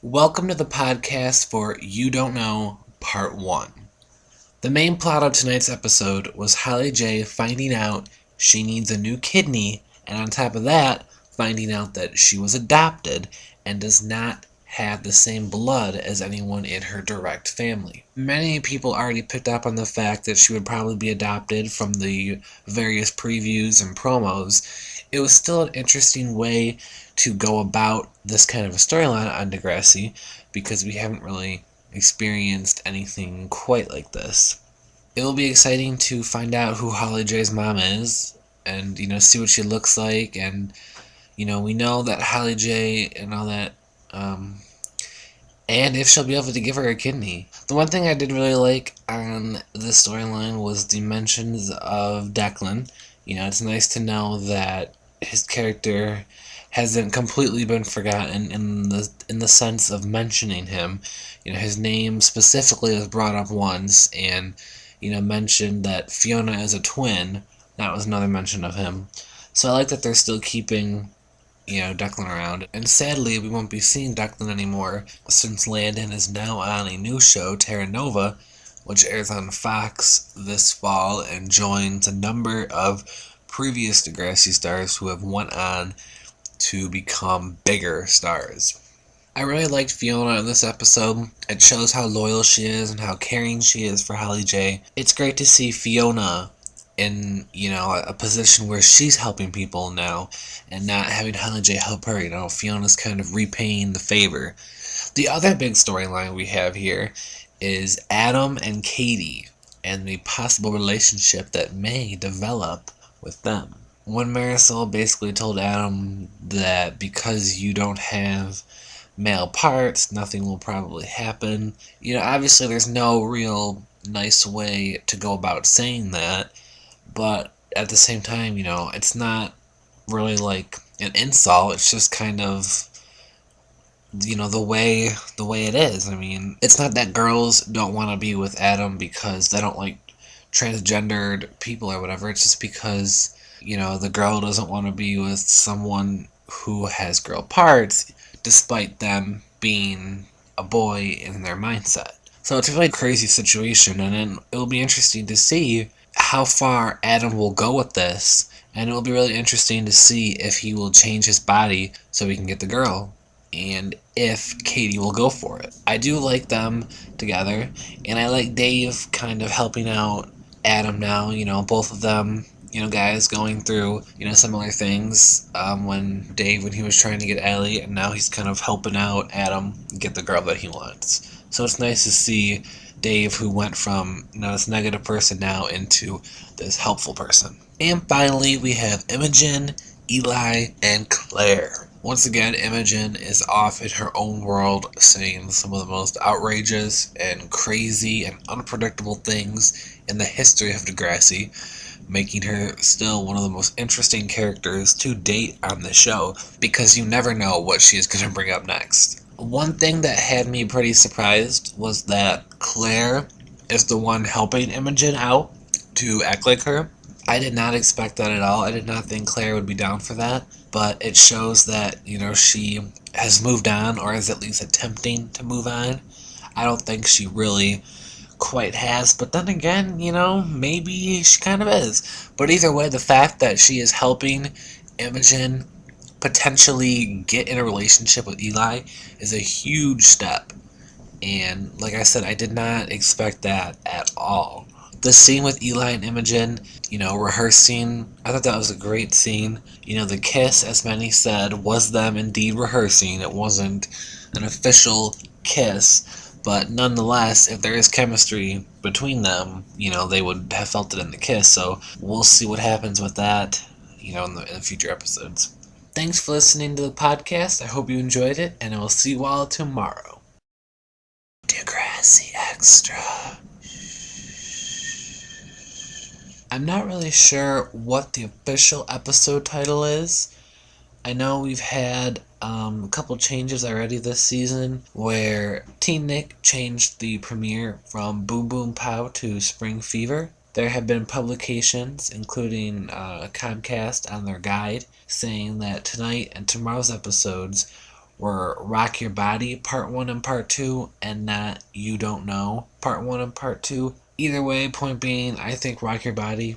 Welcome to the podcast for You Don't Know, Part 1. The main plot of tonight's episode was Holly J finding out she needs a new kidney, and on top of that, finding out that she was adopted and does not have the same blood as anyone in her direct family. Many people already picked up on the fact that she would probably be adopted from the various previews and promos. It was still an interesting way to go about this kind of a storyline on Degrassi because we haven't really experienced anything quite like this. It will be exciting to find out who Holly J's mom is and, see what she looks like. And, we know that Holly J and all that, and if she'll be able to give her a kidney. The one thing I did really like on this storyline was the mentions of Declan. It's nice to know that his character hasn't completely been forgotten in the sense of mentioning him. His name specifically was brought up once, and mentioned that Fiona is a twin. That was another mention of him. So I like that they're still keeping Declan around. And sadly, we won't be seeing Declan anymore since Landon is now on a new show, Terra Nova, which airs on Fox this fall and joins a number of previous Degrassi stars who have went on to become bigger stars. I really liked Fiona in this episode. It shows how loyal she is and how caring she is for Holly J. It's great to see Fiona in, a position where she's helping people now and not having Holly J help her. Fiona's kind of repaying the favor. The other big storyline we have here is Adam and Katie and the possible relationship that may develop with them. When Marisol basically told Adam that because you don't have male parts, nothing will probably happen. Obviously there's no real nice way to go about saying that, but at the same time, it's not really like an insult. It's just kind of, the way it is. I mean, it's not that girls don't want to be with Adam because they don't like transgendered people or whatever. It's just because, the girl doesn't want to be with someone who has girl parts, despite them being a boy in their mindset. So it's a really crazy situation, and it'll be interesting to see how far Adam will go with this, and it'll be really interesting to see if he will change his body so he can get the girl, and if Katie will go for it. I do like them together, and I like Dave kind of helping out Adam now, both of them, guys going through, similar things, when he was trying to get Ellie, and now he's kind of helping out Adam get the girl that he wants. So it's nice to see Dave, who went from, this negative person now into this helpful person. And finally, we have Imogen, Eli, and Claire. Once again, Imogen is off in her own world, saying some of the most outrageous and crazy and unpredictable things in the history of Degrassi, making her still one of the most interesting characters to date on the show, because you never know what she is going to bring up next. One thing that had me pretty surprised was that Claire is the one helping Imogen out to act like her. I did not expect that at all. I did not think Claire would be down for that, but it shows that, she has moved on, or is at least attempting to move on. I don't think she really quite has, but then again, maybe she kind of is. But either way, the fact that she is helping Imogen potentially get in a relationship with Eli is a huge step. And like I said, I did not expect that at all. The scene with Eli and Imogen, rehearsing, I thought that was a great scene. The kiss, as many said, was them indeed rehearsing. It wasn't an official kiss, but nonetheless, if there is chemistry between them, they would have felt it in the kiss. So we'll see what happens with that, in the future episodes. Thanks for listening to the podcast. I hope you enjoyed it, and I will see you all tomorrow. Degrassi Extra. I'm not really sure what the official episode title is. I know we've had a couple changes already this season, where Teen Nick changed the premiere from Boom Boom Pow to Spring Fever. There have been publications, including Comcast on their guide, saying that tonight and tomorrow's episodes were Rock Your Body Part 1 and Part 2 and not You Don't Know Part 1 and Part 2. Either way, point being, I think Rock Your Body